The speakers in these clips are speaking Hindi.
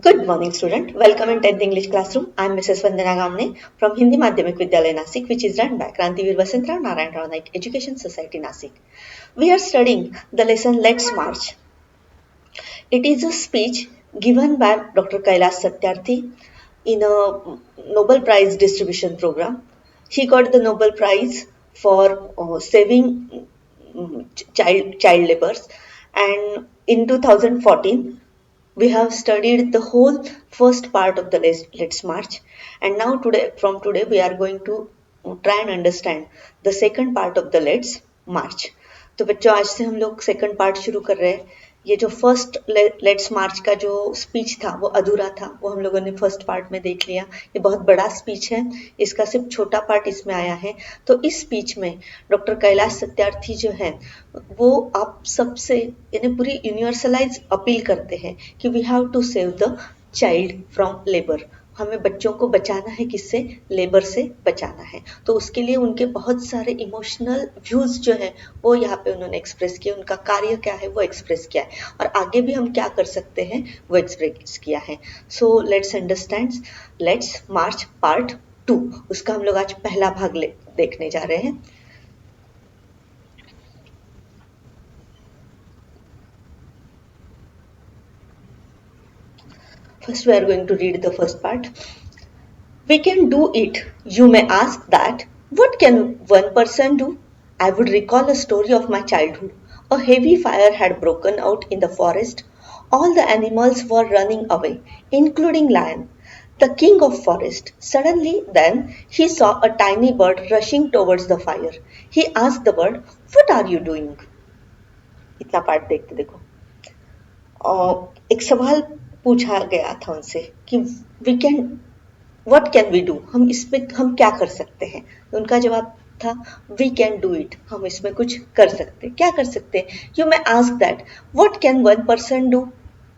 Good morning, student. Welcome in 10th English classroom. I am Mrs. Vandana Gamne from Hindi Madhyamik Vidyalaya Nasik, which is run by Krantivir Vasantrao Narayan Rao Naik Education Society Nasik. We are studying the lesson Let's March. It is a speech given by Dr. Kailash Satyarthi in a Nobel Prize distribution program. He got the Nobel Prize for saving child laborers, and in 2014 we have studied the whole first part of the Let's March, and now today we are going to try and understand the second part of the Let's March. तो बच्चों आज से हम लोग सेकंड पार्ट शुरू कर रहे हैं. ये जो फर्स्ट लेट्स मार्च का जो स्पीच था वो अधूरा था, वो हम लोगों ने फर्स्ट पार्ट में देख लिया. ये बहुत बड़ा स्पीच है, इसका सिर्फ छोटा पार्ट इसमें आया है. तो इस स्पीच में डॉक्टर कैलाश सत्यार्थी जो है वो आप सबसे यानी पूरी यूनिवर्सलाइज अपील करते हैं कि we have to save the child from labour. हमें बच्चों को बचाना है, किससे? लेबर से बचाना है. तो उसके लिए उनके बहुत सारे इमोशनल व्यूज जो है वो यहाँ पे उन्होंने एक्सप्रेस किए. उनका कार्य क्या है वो एक्सप्रेस किया है, और आगे भी हम क्या कर सकते हैं वो एक्सप्रेस किया है. So let's understand let's March part 2. उसका हम लोग आज पहला भाग देखने जा रहे हैं. First, we are going to read the first part. We can do it. You may ask that. What can one person do? I would recall a story of my childhood. A heavy fire had broken out in the forest. All the animals were running away, including lion, the king of forest. Suddenly, then, he saw a tiny bird rushing towards the fire. He asked the bird, "What are you doing?" इतना पार्ट देखते देखो. एक सवाल पूछा गया था उनसे कि we can what can we do, हम इसमें हम क्या कर सकते हैं. उनका जवाब था वी कैन डू इट, हम इसमें कुछ कर सकते हैं. क्या कर सकते हैं? You may ask that what can one person do,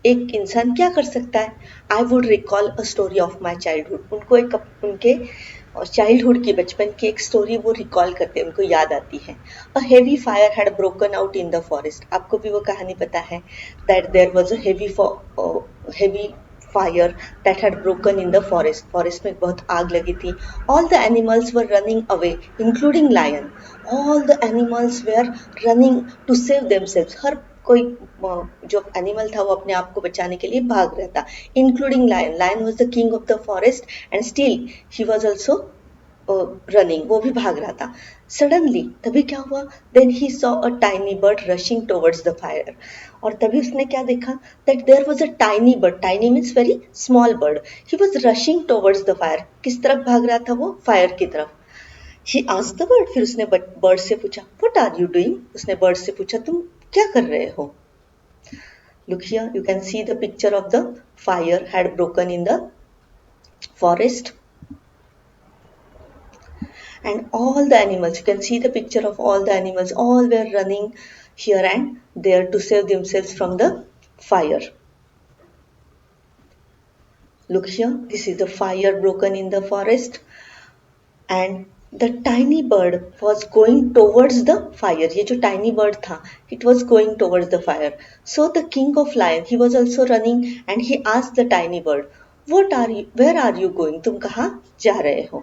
एक इंसान क्या कर सकता है. I would recall a story of my childhood, उनको एक उनके चाइल्डहुड की, बचपन की एक स्टोरी वो रिकॉल करते हैं, उनको याद आती है. A heavy fire had broken out in the forest, आपको भी वो कहानी पता है that there was a heavy fire that had broken in the forest. Forest में बहुत आग लगी थी. All the animals were running away including lion, all the animals were running to save themselves, हर कोई जो एनिमल था वो अपने आप को बचाने के लिए भाग रहा था. Including lion, lion was the king of the forest and still he was also running, वो भी भाग रहा था. सडनली, तभी क्या हुआ? Then he saw a tiny bird rushing towards the fire, और तभी उसने क्या देखा? That there was a tiny bird, tiny means very small bird. He was rushing towards the fire, किस तरफ भाग रहा था वो? फायर की तरफ. ही आस्क्ड द बर्ड, फिर उसने बर्ड से पूछा व्हाट आर यू डूइंग, उसने बर्ड से पूछा तुम क्या कर रहे हो. Look here, you can see the picture of the fire had broken in the forest, and all the animals, you can see the picture of all the animals, all were running here and there to save themselves from the fire. Look here, this is the fire broken in the forest, and the tiny bird was going towards the fire. ये जो tiny bird था, it was going towards the fire. So the king of lion, he was also running, and he asked the tiny bird, what are you, where are you going, तुम कहाँ जा रहे हो.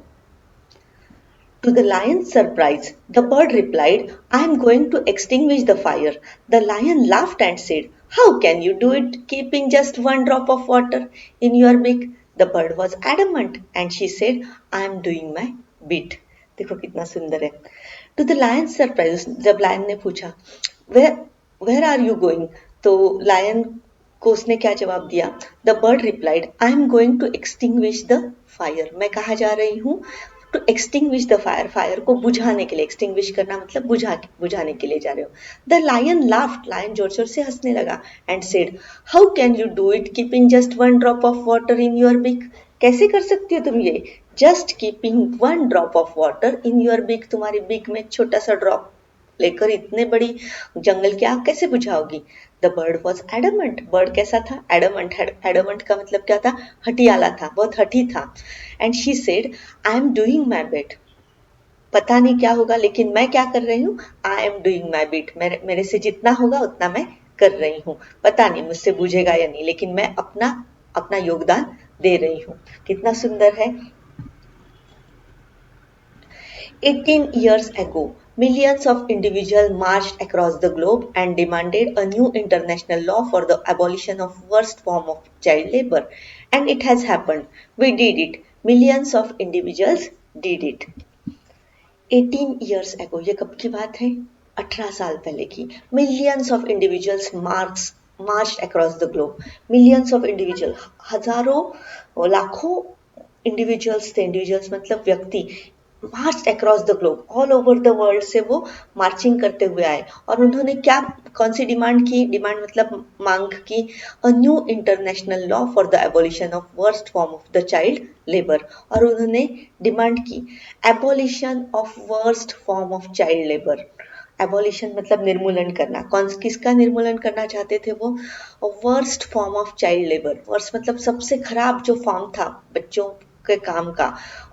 To the lion's surprise, the bird replied, I am going to extinguish the fire. The lion laughed and said, how can you do it keeping just one drop of water in your beak? The bird was adamant, and she said, I am doing my bit. देखो कितना सुंदर है. टू द लायन सरप्राइज, जब लायन ने पूछा वेयर आर यू गोइंग, तो लायन को उसने क्या जवाब दिया? The bird replied, I am going to extinguish the fire. मैं कहा जा रही हूँ? To extinguish the fire, fire को बुझाने के लिए. एक्सटिंग्विश करना मतलब बुझाने के लिए जा रहे हो. द लायन लाफ्ड, लायन जोर जोर से हंसने लगा. And said, how can you do it keeping just one drop of water in your बिक, कैसे कर सकती हो तुम ये? Just keeping one drop of water in your बिक, तुम्हारी बिक में छोटा सा ड्रॉप लेकर इतने बड़ी जंगल की आग कैसे बुझाओगी. द बर्ड वॉज एडमंट, बर्ड कैसा था? एडमंट. एडमंट का मतलब क्या था? हटियाला था, बहुत हठी था. And she said, I am doing my bet, पता नहीं क्या होगा लेकिन मैं क्या कर रही हूँ? आई एम डूइंग माई बिट, मेरे से जितना होगा उतना मैं कर रही हूँ. पता नहीं मुझसे बुझेगा या नहीं, लेकिन मैं अपना अपना योगदान दे रही हूँ। कितना सुंदर है। 18 years ago, millions of individuals marched across the globe and demanded a new international law for the abolition of worst form of child labor. And it has happened. We did it. Millions of individuals did it. 18 years ago, ये कब की बात है? 18 साल पहले की। Millions of individuals marched across the globe. Millions of individuals, हजारों लाखों इंडिविजुअल्स थे। इंडिविजुअल्स मतलब व्यक्ति। March across the globe, all over the world से वो मार्चिंग करते हुए आए। और उन्होंने क्या, कौन सी डिमांड की? डिमांड मतलब मांग की। A new international law for the abolition of worst form of the child labour. और उन्होंने डिमांड की abolition of worst form of child labour. Abolition मतलब निर्मूलन करना। कौन किसका निर्मूलन करना चाहते थे वो? Worst form of child labour. Worst मतलब सबसे खराब जो फॉर्म था बच्चों के काम का,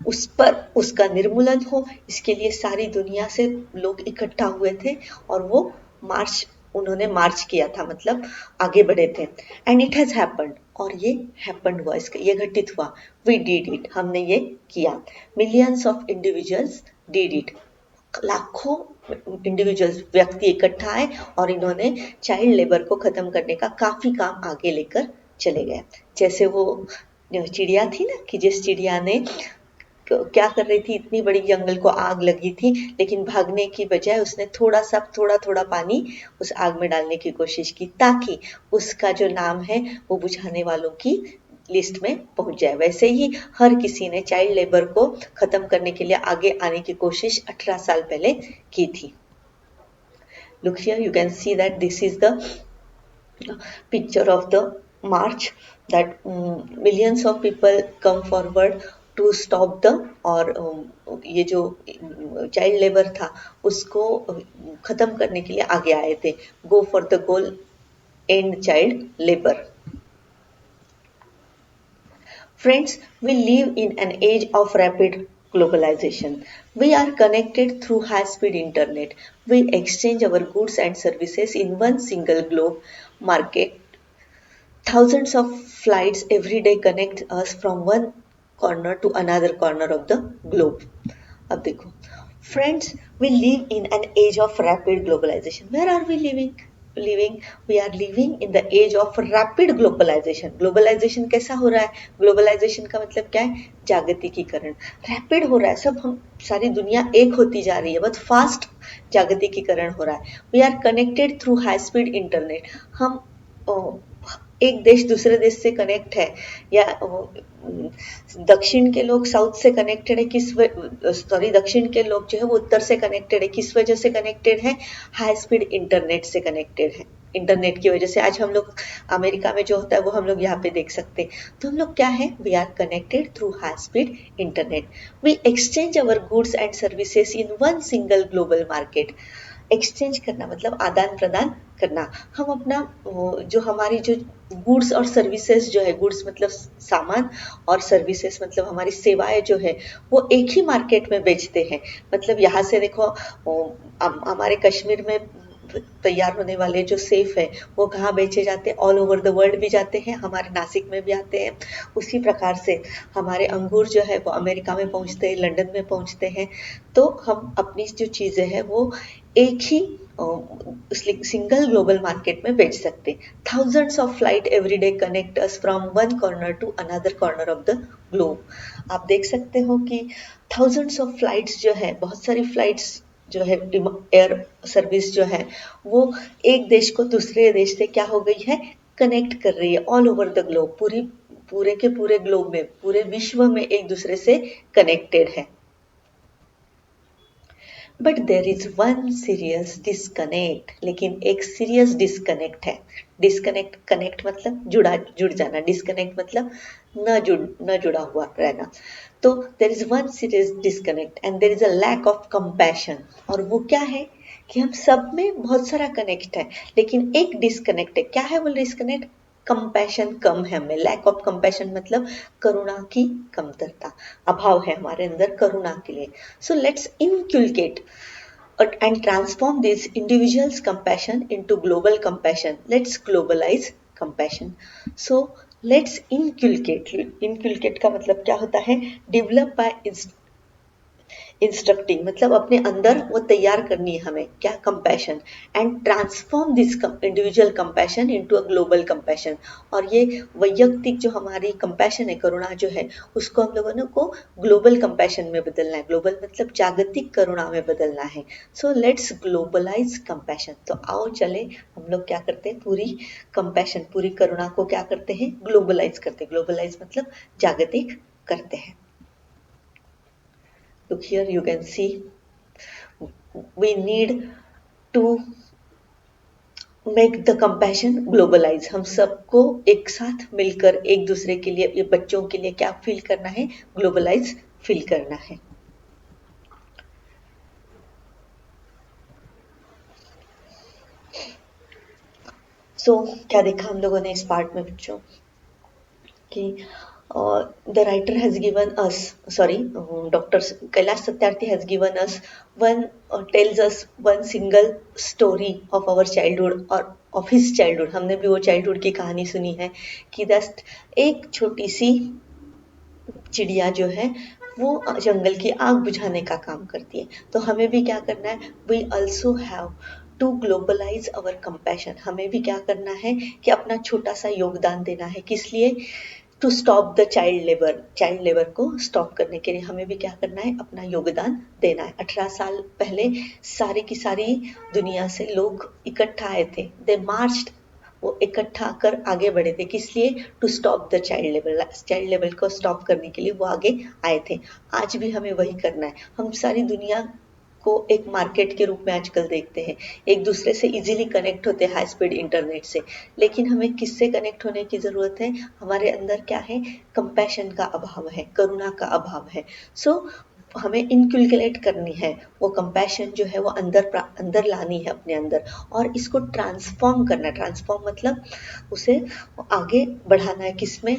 उस पर उसका निर्मूलन हो, इसके लिए सारी दुनिया से लोग इकट्ठा हुए थे। और वो मार्च, उन्होंने मार्च किया था, मतलब आगे बढ़े थे। एंड इट हैज हैपेंड, और ये हैपेंड हुआ, इसका ये घटित हुआ। वी डिड इट, हमने ये किया। Millions of individuals did it, लाखों इंडिविजुअल्स व्यक्ति इकट्ठा आए और इन्होंने चाइल्ड लेबर को खत्म करने का काफी काम आगे लेकर चले गए। जैसे वो चिड़िया थी ना, कि जिस चिड़िया ने क्या कर रही थी, इतनी बड़ी जंगल को आग लगी थी, लेकिन भागने की बजाय उसने थोड़ा थोड़ा पानी उस आग में डालने की कोशिश की, ताकि उसका जो नाम है वो बुझाने वालों की लिस्ट में पहुंच जाए। वैसे ही हर किसी ने चाइल्ड लेबर को खत्म करने के लिए आगे आने की कोशिश 18 साल पहले की थी। Look here, you can see that this is the picture of the march, that millions of people come forward to stop the, और ये जो चाइल्ड लेबर था उसको खत्म करने के लिए आगे आए थे। Go for the goal, and child labour. Friends, we live in an age of rapid globalization. We are connected through high-speed internet. We exchange our goods and services in one single globe market. Thousands of flights every day connect us from one corner to another corner of the globe. अब देखो, friends, we live in an age of rapid globalization. Where are we living? We are living in the age of rapid globalization. Globalization कैसा हो रहा है? Globalization का मतलब क्या है? जागतिकीकरण। रैपिड हो रहा है, सब हम सारी दुनिया एक होती जा रही है, बहुत फास्ट जागतिकीकरण हो रहा है। We are connected through high speed internet. हम एक देश दूसरे देश से कनेक्ट है, या दक्षिण के लोग साउथ से कनेक्टेड है, दक्षिण के लोग जो है वो उत्तर से कनेक्टेड है। किस वजह से कनेक्टेड है? हाई स्पीड इंटरनेट से कनेक्टेड है। इंटरनेट की वजह से आज हम लोग अमेरिका में जो होता है वो हम लोग यहाँ पे देख सकते हैं। तो हम लोग क्या है? We are connected through high speed internet. We exchange our goods and services in one single global market. Exchange करना मतलब आदान प्रदान करना। हम अपना जो हमारी जो गुड्स और सर्विसेज जो है, गुड्स मतलब सामान और सर्विसेज मतलब हमारी सेवाएं जो है, वो एक ही मार्केट में बेचते हैं। मतलब यहाँ से देखो, हमारे कश्मीर में तैयार होने वाले जो सेफ है वो कहाँ बेचे जाते हैं? ऑल ओवर द वर्ल्ड भी जाते हैं, हमारे नासिक में भी आते हैं। उसी प्रकार से हमारे अंगूर जो है वो अमेरिका में पहुंचते हैं, लंदन में पहुंचते हैं। तो हम अपनी जो चीजें हैं वो एक ही सिंगल ग्लोबल मार्केट में बेच सकते। Thousands of flight every day connect us from one corner to another corner of the globe. आप देख सकते हो कि थाउजेंड्स ऑफ फ्लाइट्स जो है, बहुत सारी फ्लाइट्स जो है, एयर सर्विस जो है वो एक देश को दूसरे देश से क्या हो गई है? कनेक्ट कर रही है। ऑल ओवर द ग्लोब, पूरे के पूरे ग्लोब में, पूरे विश्व में एक दूसरे से कनेक्टेड है। But there is one serious disconnect, लेकिन एक सीरियस डिस्कनेक्ट है। डिस्कनेक्ट, कनेक्ट मतलब जुड़ जाना, डिस्कनेक्ट मतलब न जुड़ा हुआ रहना। तो there is one serious disconnect and there is a lack of compassion. और वो क्या है? कि हम सब में बहुत सारा कनेक्ट है, लेकिन एक डिस्कनेक्ट है। क्या है वो डिस्कनेक्ट? कंपैशन कम है हमें। लैक ऑफ कंपैशन मतलब करुणा की कमतरता, अभाव है हमारे अंदर करुणा के लिए। So let's inculcate and transform this individual's compassion into global compassion. Let's globalize compassion. So let's inculcate का मतलब क्या होता है, डेवलप बाय इंस्ट्रक्टिंग, मतलब अपने अंदर वो तैयार करनी है हमें क्या, compassion, and transform this individual compassion into a global compassion. और ये वैयक्तिक जो हमारी कंपैशन है, करुणा जो है, उसको हम लोगों ने को ग्लोबल कंपैशन में बदलना है। ग्लोबल मतलब जागतिक करुणा में बदलना है। So let's globalize compassion. तो आओ चले हम लोग क्या करते हैं, पूरी कंपैशन, पूरी करुणा को क्या करते हैं, ग्लोबलाइज करते हैं। ग्लोबलाइज मतलब जागतिक करते हैं। Look here, you can see we need to make the compassion globalize. हम सबको एक साथ मिलकर एक दूसरे के लिए, ये बच्चों के लिए क्या फील करना है, ग्लोबलाइज फील करना है। क्या देखा हम लोगों ने इस पार्ट में बच्चों, कि the writer has given us, sorry, doctor Kailash Satyarthi has given us one, tells us one single story of our childhood और ऑफ हिज चाइल्डहुड। हमने भी वो चाइल्डहुड की कहानी सुनी है कि दस्त एक छोटी सी चिड़िया जो है वो जंगल की आग बुझाने का काम करती है। तो हमें भी क्या करना है, we also have to globalize our compassion. हमें भी क्या करना है कि अपना छोटा सा योगदान देना है, किस लिए, to stop the child labour. Child labour को स्टॉप करने के लिए हमें भी क्या करना है, अपना योगदान देना है। 18 साल पहले सारी की सारी दुनिया से लोग इकट्ठा आए थे, दे मार्च्ड, वो इकट्ठा कर आगे बढ़े थे, किस लिए, to stop the child labour. Child labour को स्टॉप करने के लिए वो आगे आए थे। आज भी हमें वही करना है। हम सारी दुनिया को एक मार्केट के रूप में आजकल देखते हैं, एक दूसरे से इजीली कनेक्ट होते हैं हाई स्पीड इंटरनेट से, लेकिन हमें किससे कनेक्ट होने की ज़रूरत है, हमारे अंदर क्या है, कंपैशन का अभाव है, करुणा का अभाव है। सो हमें इनक्यूलकेट करनी है वो कंपैशन जो है, वो अंदर लानी है अपने अंदर, और इसको ट्रांसफॉर्म करना है। ट्रांसफॉर्म मतलब उसे आगे बढ़ाना है, किसमें,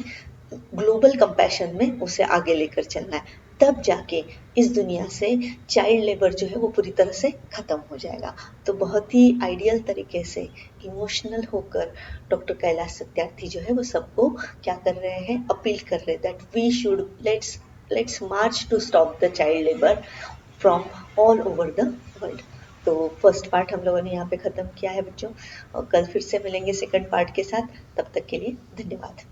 ग्लोबल कंपैशन में उसे आगे लेकर चलना है। तब जाके इस दुनिया से चाइल्ड लेबर जो है वो पूरी तरह से खत्म हो जाएगा। तो बहुत ही आइडियल तरीके से इमोशनल होकर डॉक्टर कैलाश सत्यार्थी जो है वो सबको क्या कर रहे हैं, अपील कर रहे हैं that we should let's march to stop the child labour from all over the world. तो फर्स्ट पार्ट हम लोगों ने यहाँ पे ख़त्म किया है बच्चों, और कल फिर से मिलेंगे सेकंड पार्ट के साथ। तब तक के लिए धन्यवाद।